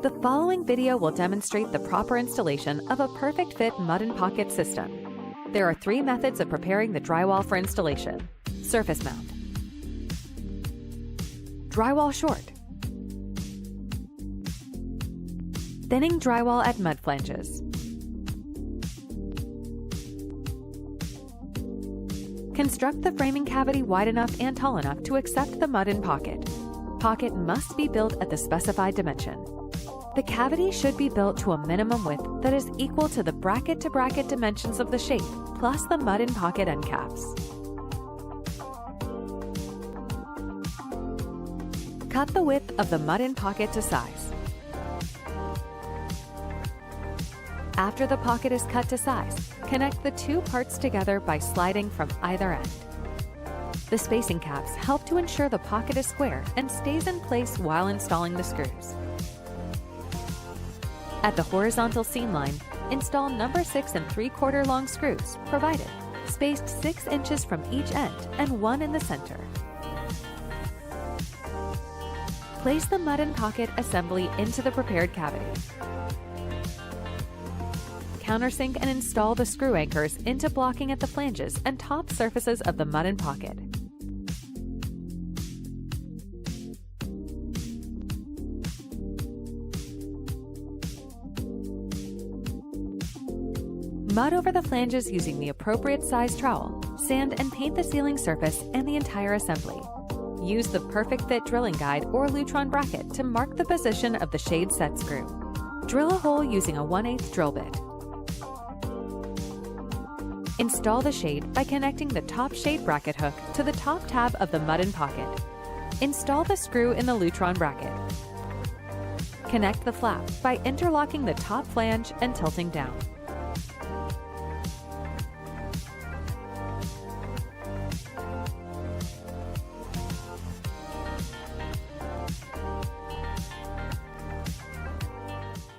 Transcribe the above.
The following video will demonstrate the proper installation of a perfect fit mud and pocket system. There are 3 methods of preparing the drywall for installation. Surface mount. Drywall short. Thinning drywall at mud flanges. Construct the framing cavity wide enough and tall enough to accept the mud and pocket. Pocket must be built at the specified dimension. The cavity should be built to a minimum width that is equal to the bracket-to-bracket dimensions of the shape, plus the mud and pocket end caps. Cut the width of the mud and pocket to size. After the pocket is cut to size, connect the 2 parts together by sliding from either end. The spacing caps help to ensure the pocket is square and stays in place while installing the screws. At the horizontal seam line, install number 6 3/4 long screws provided, spaced 6 inches from each end and 1 in the center. Place the mud and pocket assembly into the prepared cavity. Countersink and install the screw anchors into blocking at the flanges and top surfaces of the mud and pocket. Mud over the flanges using the appropriate size trowel, sand and paint the sealing surface and the entire assembly. Use the Perfect Fit drilling guide or Lutron bracket to mark the position of the shade set screw. Drill a hole using a 1/8 drill bit. Install the shade by connecting the top shade bracket hook to the top tab of the mud and pocket. Install the screw in the Lutron bracket. Connect the flap by interlocking the top flange and tilting down.